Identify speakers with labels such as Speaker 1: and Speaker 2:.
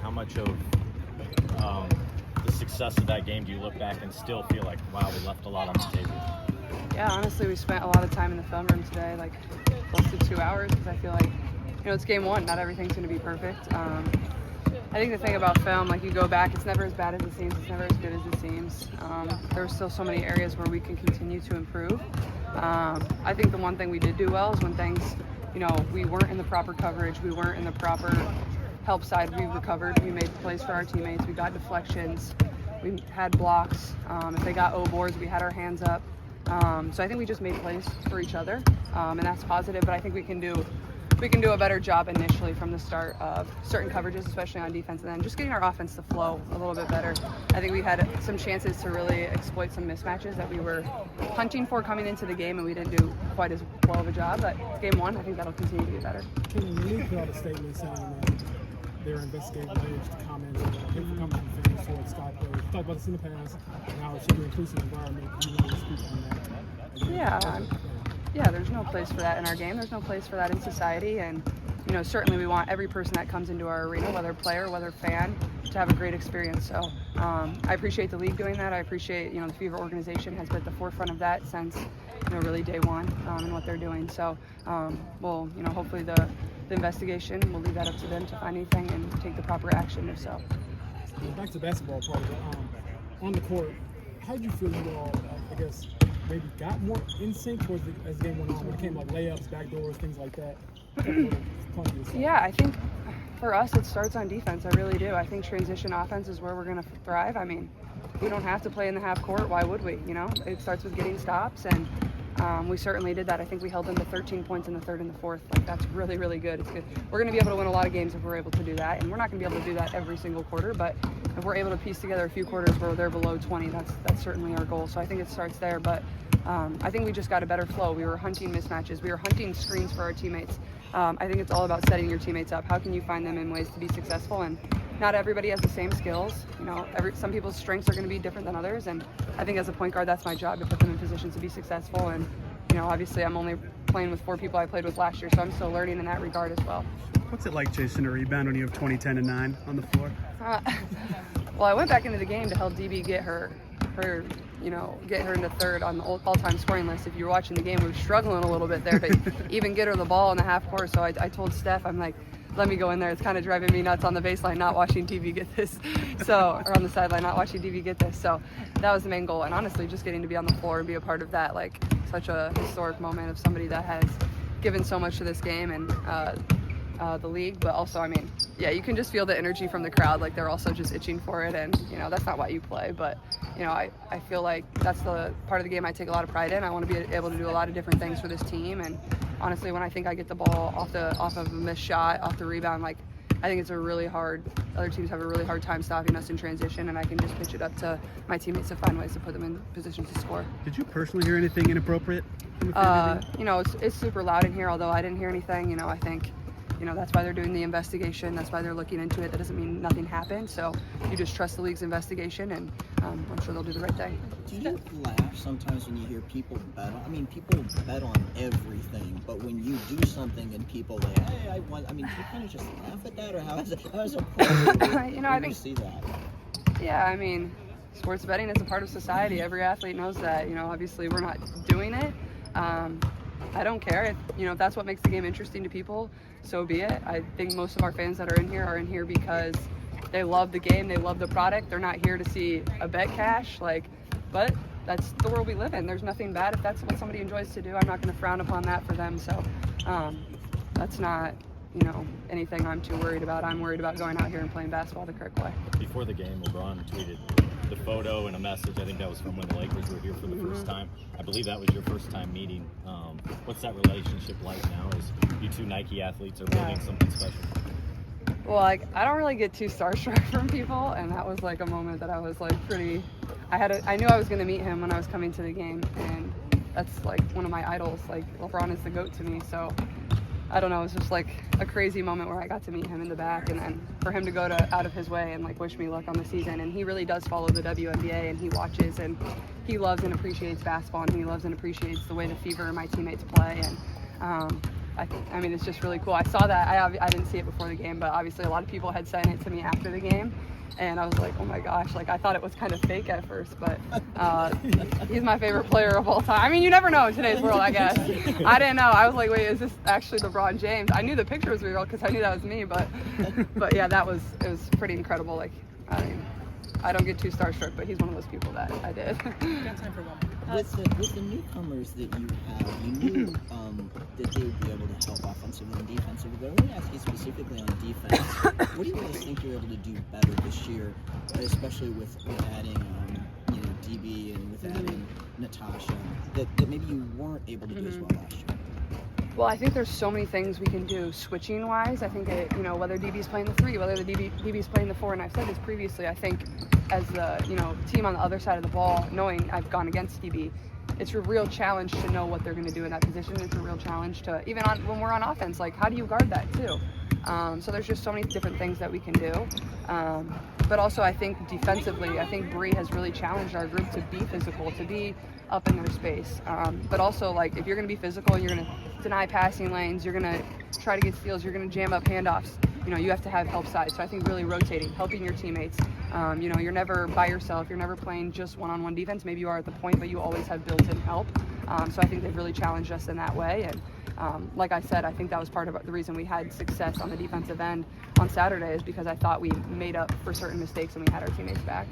Speaker 1: how much of the success of that game do you look back and still feel like, wow, we left a lot on the table?
Speaker 2: Yeah, honestly, we spent a lot of time in the film room today, like close to 2 hours, because I feel like, it's game one. Not everything's going to be perfect. I think the thing about film, like you go back, it's never as bad as it seems. It's never as good as it seems. There are still so many areas where we can continue to improve. I think the one thing we did do well is when things, we weren't in the proper coverage, we weren't in the proper help side, we recovered, we made plays for our teammates, we got deflections, we had blocks. If they got O-boards, we had our hands up. So I think we just made plays for each other, and that's positive, but I think we can do a better job initially from the start of certain coverages, especially on defense, and then just getting our offense to flow a little bit better. I think we had some chances to really exploit some mismatches that we were hunting for coming into the game, and we didn't do quite as well of a job. But game one, I think that'll continue to get better.
Speaker 3: Can you put out a statement saying that they're investigating alleged comments or hateful comments from fans towards star players? We've talked about this in the past, and how it should be an inclusive environment. You want to speak on that?
Speaker 2: Yeah, there's no place for that in our game. There's no place for that in society. And, certainly we want every person that comes into our arena, whether player, whether fan, to have a great experience. So I appreciate the league doing that. I appreciate, the Fever organization has been at the forefront of that since, really day one and what they're doing. So hopefully the investigation, we'll leave that up to them to find anything and take the proper action if so.
Speaker 3: Back to basketball part of it. On the court, how did you feel you all, maybe got more in sync towards as the game went on when it came like layups, backdoors, things like that?
Speaker 2: Yeah, I think for us it starts on defense. I really do. I think transition offense is where we're going to thrive. I mean, we don't have to play in the half court. Why would we? It starts with getting stops, and we certainly did that. I think we held them to 13 points in the third and the fourth. Like, that's really, really good. It's good. We're going to be able to win a lot of games if we're able to do that, and we're not going to be able to do that every single quarter, but if we're able to piece together a few quarters where they're below 20, that's certainly our goal. So I think it starts there, but I think we just got a better flow. We were hunting mismatches. We were hunting screens for our teammates. I think it's all about setting your teammates up. How can you find them in ways to be successful? And not everybody has the same skills. Some people's strengths are going to be different than others, and I think as a point guard, that's my job, to put them in positions to be successful. And obviously I'm only playing with 4 people I played with last year, so I'm still learning in that regard as well.
Speaker 4: What's it like chasing a rebound when you have 20, 10, and 9 on the floor?
Speaker 2: Well, I went back into the game to help DB get her into third on the all-time scoring list. If you were watching the game, we were struggling a little bit there to even get her the ball in the half court. So I told Steph, I'm like, let me go in there. It's kind of driving me nuts on the baseline not watching DB get this. Or on the sideline not watching DB get this. So that was the main goal. And honestly, just getting to be on the floor and be a part of that, like such a historic moment of somebody that has given so much to this game and the league. But also, you can just feel the energy from the crowd. Like, they're also just itching for it. And, that's not why you play. But, I feel like that's the part of the game I take a lot of pride in. I want to be able to do a lot of different things for this team. And honestly, when I think I get the ball off of a missed shot, off the rebound, like, I think it's other teams have a really hard time stopping us in transition, and I can just pitch it up to my teammates to find ways to put them in positions to score.
Speaker 4: Did you personally hear anything inappropriate?
Speaker 2: It's super loud in here, although I didn't hear anything. I think, that's why they're doing the investigation. That's why they're looking into it. That doesn't mean nothing happened. So you just trust the league's investigation, and I'm sure they'll do the right thing.
Speaker 5: Do you laugh sometimes when you hear people bet on? People bet on everything, but when you do something and people like, hey, I won. Do you kind of just laugh at that, or how is it
Speaker 2: I think
Speaker 5: you see that?
Speaker 2: Yeah, sports betting is a part of society. Every athlete knows that. Obviously we're not doing it. I don't care if that's what makes the game interesting to people, so be it. I think most of our fans that are in here because they love the game, they love the product. They're not here to see a bet cash, but that's the world we live in. There's nothing bad if that's what somebody enjoys to do. I'm not going to frown upon that for them. So that's not anything I'm too worried about. I'm worried about going out here and playing basketball the correct way.
Speaker 1: Before the game, LeBron tweeted the photo and a message. I think that was from when the Lakers were here for the first time. I believe that was your first time meeting. What's that relationship like now as you two Nike athletes are building something special?
Speaker 2: Well, I don't really get too starstruck from people, and that was a moment that I was pretty. I knew I was going to meet him when I was coming to the game, and that's one of my idols. LeBron is the GOAT to me, so I don't know. It was just a crazy moment where I got to meet him in the back, and then for him to go out of his way and wish me luck on the season. And he really does follow the WNBA, and he watches, and he loves and appreciates basketball, and he loves and appreciates the way the Fever and my teammates play. And I mean, it's just really cool. I saw that. I didn't see it before the game, but obviously a lot of people had sent it to me after the game. And I was like, oh my gosh, like I thought it was kind of fake at first, but he's my favorite player of all time. I mean, you never know in today's world, I guess. I didn't know. I was like, wait, is this actually LeBron James? I knew the picture was real because I knew that was me, but yeah, it was pretty incredible. Like, I mean, I don't get too starstruck, but he's one of those people that I did.
Speaker 6: Got time for one more.
Speaker 5: With the newcomers that you have, you knew that they would be able to help offensively and defensively. But I want to ask you specifically on defense. What do you guys think you're able to do better this year, especially with adding, DB and with adding Natasha, that maybe you weren't able to do as well last year?
Speaker 2: Well, I think there's so many things we can do switching wise. I think whether DB's playing the 3, whether the DB's playing the 4, and I've said this previously, I think as the team on the other side of the ball, knowing I've gone against DB, it's a real challenge to know what they're going to do in that position. It's a real challenge to even when we're on offense, like how do you guard that too? So there's just so many different things that we can do. But also I think defensively, I think Bree has really challenged our group to be physical, to be up in their space. But also, like, if you're going to be physical, you're going to deny passing lanes, you're going to try to get steals, you're going to jam up handoffs. You have to have help side. So I think really rotating, helping your teammates. You're never by yourself. You're never playing just one-on-one defense. Maybe you are at the point, but you always have built-in help. So I think they've really challenged us in that way. And like I said, I think that was part of the reason we had success on the defensive end on Saturday is because I thought we made up for certain mistakes and we had our teammates back.